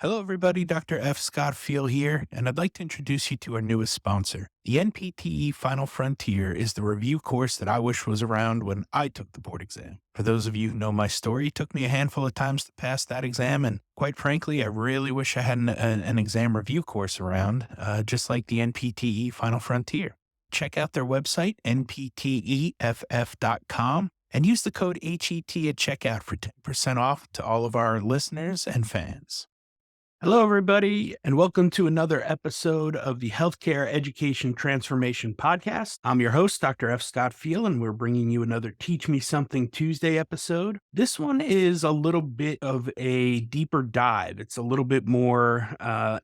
Hello, everybody. Dr. F. Scott Feil here, and I'd like to introduce you to our newest sponsor. The NPTE Final Frontier is the review course that I wish was around when I took the board exam. For those of you who know my story, it took me a handful of times to pass that exam, and quite frankly, I really wish I had an exam review course around, just like the NPTE Final Frontier. Check out their website, npteff.com, and use the code HET at checkout for 10% off to all of our listeners and fans. Hello, everybody, and welcome to another episode of the Healthcare Education Transformation Podcast. I'm your host, Dr. F. Scott Feil, and we're bringing you another Teach Me Something Tuesday episode. This one is a little bit of a deeper dive. It's a little bit more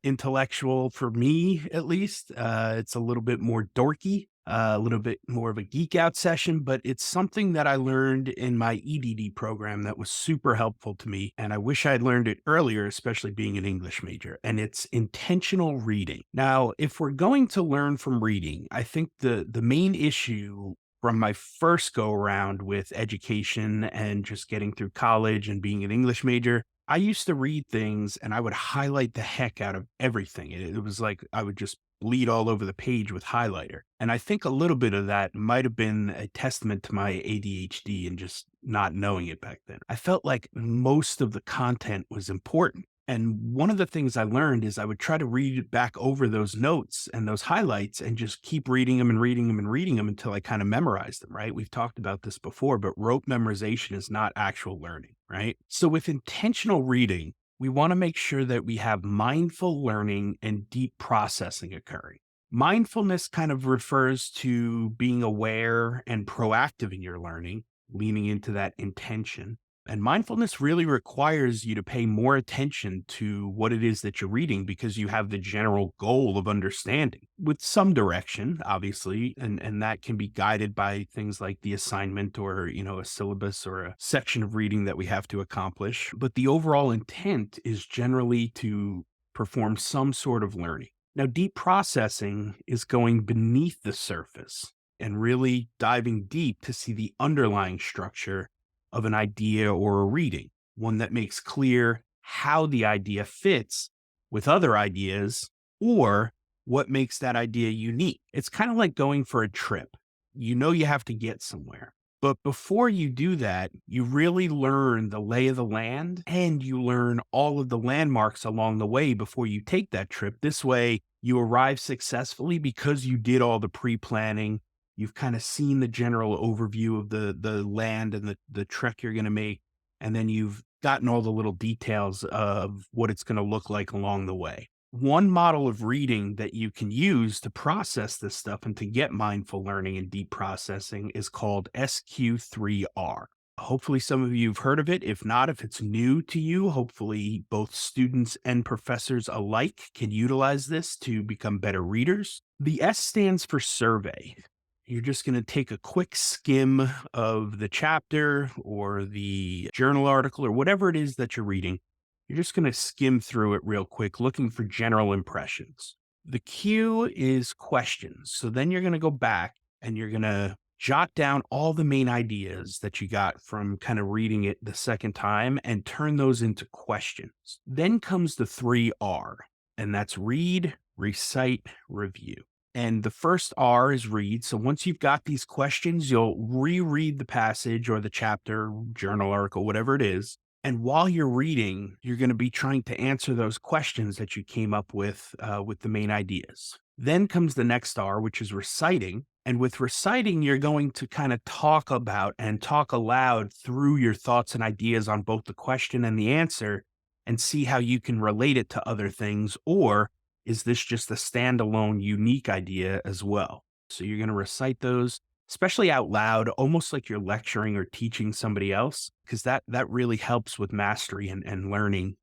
intellectual for me, at least. It's a little bit more dorky. A little bit more of a geek out session, but it's something that I learned in my EDD program that was super helpful to me. And I wish I'd learned it earlier, especially being an English major, and it's intentional reading. Now, if we're going to learn from reading, I think the main issue from my first go around with education and just getting through college and being an English major, I used to read things and I would highlight the heck out of everything. It was like I would just bleed all over the page with highlighter. And I think a little bit of that might have been a testament to my ADHD and just not knowing it back then. I felt like most of the content was important. And one of the things I learned is I would try to read back over those notes and those highlights and just keep reading them and reading them and reading them until I kind of memorized them, right? We've talked about this before, but rote memorization is not actual learning, right? So with intentional reading, we want to make sure that we have mindful learning and deep processing occurring. Mindfulness kind of refers to being aware and proactive in your learning, leaning into that intention. And mindfulness really requires you to pay more attention to what it is that you're reading because you have the general goal of understanding with some direction, obviously, and that can be guided by things like the assignment or, a syllabus or a section of reading that we have to accomplish. But the overall intent is generally to perform some sort of learning. Now, deep processing is going beneath the surface and really diving deep to see the underlying structure of an idea or a reading, one that makes clear how the idea fits with other ideas or what makes that idea unique. It's kind of like going for a trip. You know you have to get somewhere. But before you do that, you really learn the lay of the land and you learn all of the landmarks along the way before you take that trip. This way, you arrive successfully because you did all the pre planning. You've kind of seen the general overview of the land and the trek you're going to make. And then you've gotten all the little details of what it's going to look like along the way. One model of reading that you can use to process this stuff and to get mindful learning and deep processing is called SQ3R. Hopefully, some of you have heard of it. If not, if it's new to you, hopefully both students and professors alike can utilize this to become better readers. The S stands for survey. You're just going to take a quick skim of the chapter or the journal article or whatever it is that you're reading. You're just going to skim through it real quick, looking for general impressions. The Q is questions. So then you're going to go back and you're going to jot down all the main ideas that you got from kind of reading it the second time and turn those into questions. Then comes the 3R, and that's read, recite, review. And the first R is read. So once you've got these questions, you'll reread the passage or the chapter, journal article, whatever it is. And while you're reading, you're going to be trying to answer those questions that you came up with the main ideas. Then comes the next R, which is reciting. And with reciting, you're going to kind of talk about and talk aloud through your thoughts and ideas on both the question and the answer and see how you can relate it to other things, or is this just a standalone, unique idea as well? So you're going to recite those, especially out loud, almost like you're lecturing or teaching somebody else, because that really helps with mastery and learning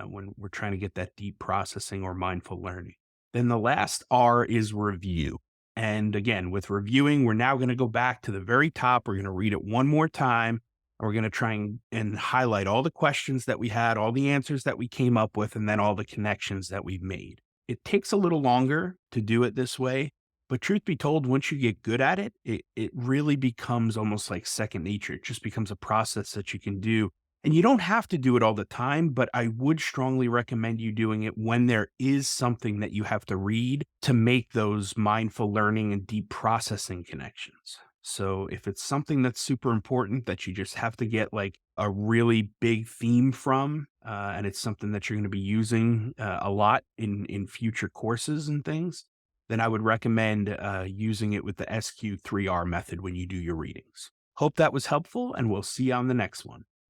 when we're trying to get that deep processing or mindful learning. Then the last R is review. And again, with reviewing, we're now going to go back to the very top. We're going to read it one more time. And we're going to try and highlight all the questions that we had, all the answers that we came up with, and then all the connections that we've made. It takes a little longer to do it this way, but truth be told, once you get good at it, it really becomes almost like second nature. It just becomes a process that you can do And you don't have to do it all the time, but I would strongly recommend you doing it when there is something that you have to read to make those mindful learning and deep processing connections. So if it's something that's super important that you just have to get like a really big theme from, and it's something that you're going to be using a lot in future courses and things, then I would recommend using it with the SQ3R method when you do your readings. Hope that was helpful, and we'll see you on the next one.